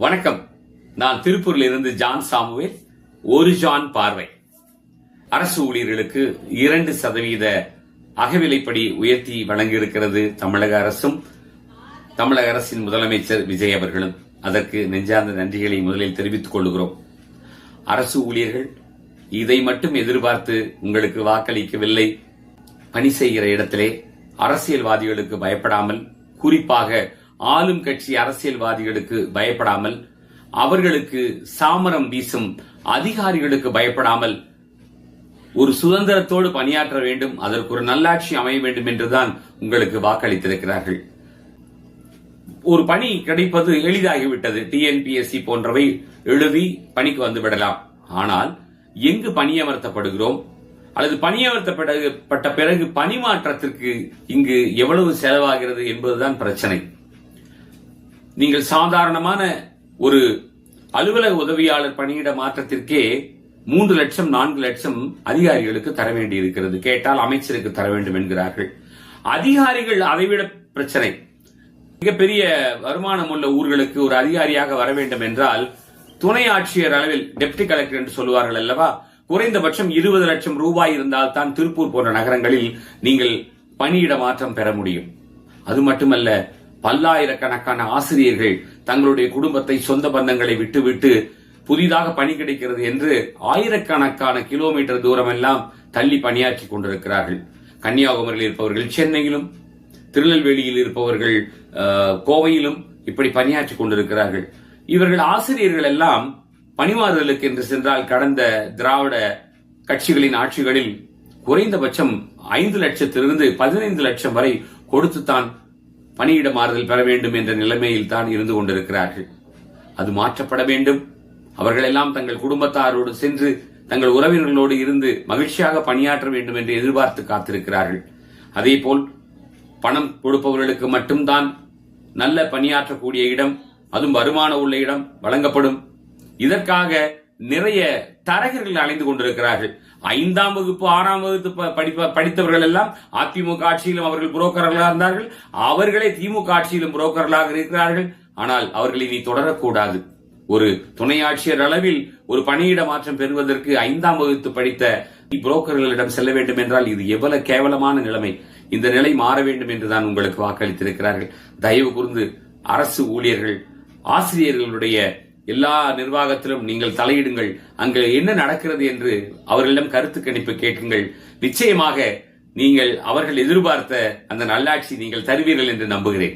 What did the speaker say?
வணக்கம். நான் திருப்பூரில் இருந்து ஜான் சாமுவேல். ஒரு ஜான் பார்வை. அரசு ஊழியர்களுக்கு 2% அகவிலைப்படி உயர்த்தி வழங்கியிருக்கிறது தமிழக அரசும் தமிழக அரசின் முதலமைச்சர் விஜய் அவர்களும். அதற்கு நெஞ்சார்ந்த நன்றிகளை முதலில் தெரிவித்துக் கொள்கிறோம். அரசு ஊழியர்கள் இதை மட்டும் எதிர்பார்த்து உங்களுக்கு வாக்களிக்கவில்லை. பணி செய்கிற இடத்திலே அரசியல்வாதிகளுக்கு பயப்படாமல், குறிப்பாக ஆளும் கட்சி அரசியல்வாதிகளுக்கு பயப்படாமல், அவர்களுக்கு சாமரம் வீசும் அதிகாரிகளுக்கு பயப்படாமல் ஒரு சுதந்திரத்தோடு பணியாற்ற வேண்டும், அதற்கு ஒரு நல்லாட்சி அமைய வேண்டும் என்றுதான் உங்களுக்கு வாக்களித்திருக்கிறார்கள். ஒரு பணி கிடைப்பது எளிதாகிவிட்டது. டிஎன்பிஎஸ்சி போன்றவை எழுதி பணிக்கு வந்துவிடலாம். ஆனால் எங்கு பணியமர்த்தப்படுகிறோம் அல்லது பணியமர்த்தப்பட்ட பிறகு பணிமாற்றத்திற்கு இங்கு எவ்வளவு செலவாகிறது என்பதுதான் பிரச்சனை. நீங்கள் சாதாரணமான ஒரு அலுவலக உதவியாளர் பணியிட மாற்றத்திற்கே 3 லட்சம் 4 லட்சம் அதிகாரிகளுக்கு தர வேண்டியிருக்கிறது. கேட்டால் அமைச்சருக்கு தர வேண்டும் என்கிறார்கள். அதிகாரிகள் அதைவிட பிரச்சனை. மிகப்பெரிய வருமானம் உள்ள ஊர்களுக்கு ஒரு அதிகாரியாக வர வேண்டும் என்றால் துணை ஆட்சியர் அளவில் டெப்டி கலெக்டர் என்று சொல்லுவார்கள் அல்லவா, குறைந்தபட்சம் 20 லட்சம் ரூபாய் இருந்தால் தான் திருப்பூர் போன்ற நகரங்களில் நீங்கள் பணியிட மாற்றம் பெற முடியும். அது மட்டுமல்ல, பல்லாயிரக்கணக்கான ஆசிரியர்கள் தங்களுடைய குடும்பத்தை, சொந்த பந்தங்களை விட்டுவிட்டு புதிதாக பணி கிடைக்கிறது என்று ஆயிரக்கணக்கான கிலோமீட்டர் தூரம் எல்லாம் தள்ளி பணியாற்றி கொண்டிருக்கிறார்கள். கன்னியாகுமரியில் இருப்பவர்கள் சென்னையிலும், திருநெல்வேலியில் இருப்பவர்கள் கோவையிலும் இப்படி பணியாற்றி கொண்டிருக்கிறார்கள். இவர்கள் ஆசிரியர்கள் எல்லாம் பணிமாறுதலுக்கு என்று சென்றால் கடந்த திராவிட கட்சிகளின் ஆட்சிகளில் குறைந்தபட்சம் 5 லட்சத்திலிருந்து 15 லட்சம் வரை கொடுத்துத்தான் பணியிட மாறுதல் பெற வேண்டும் என்ற நிலைமையில் தான் இருந்து கொண்டிருக்கிறார்கள். அது மாற்றப்பட வேண்டும். அவர்கள் எல்லாம் தங்கள் குடும்பத்தாரோடு சென்று தங்கள் உறவினர்களோடு இருந்து மகிழ்ச்சியாக பணியாற்ற வேண்டும் என்று எதிர்பார்த்து காத்திருக்கிறார்கள். அதேபோல் பணம் கொடுப்பவர்களுக்கு மட்டும்தான் நல்ல பணியாற்றக்கூடிய இடம், அதுவும் வருமானம் உள்ள இடம் வழங்கப்படும். இதற்காக நிறைய தரகர்கள் அலைந்து கொண்டிருக்கிறார்கள். 5ஆம் வகுப்பு 6ஆம் வகுப்பு படித்தவர்கள் எல்லாம் அதிமுக ஆட்சியிலும் அவர்கள் புரோக்கர்களாக இருந்தார்கள். அவர்களே திமுக ஆட்சியிலும் புரோக்கர்களாக இருக்கிறார்கள். ஆனால் அவர்கள் இனி தொடரக்கூடாது. ஒரு துணை ஆட்சியர் அளவில் ஒரு பணியிட மாற்றம் பெறுவதற்கு 5ஆம் வகுப்பு படித்த புரோக்கர்களிடம் செல்ல வேண்டும் என்றால் இது எவ்வளவு கேவலமான நிலைமை. இந்த நிலை மாற வேண்டும் என்றுதான் உங்களுக்கு வாக்களித்திருக்கிறார்கள். தயவு கூர்ந்து அரசு ஊழியர்கள், ஆசிரியர்களுடைய எல்லா நிர்வாகத்திலும் நீங்கள் தலையிடுங்கள். அங்கு என்ன நடக்கிறது என்று அவர்களிடம் கருத்து கணிப்பு கேட்குங்கள். நிச்சயமாக நீங்கள் அவர்கள் எதிர்பார்த்த அந்த நல்லாட்சி நீங்கள் தருவீர்கள் என்று நம்புகிறேன்.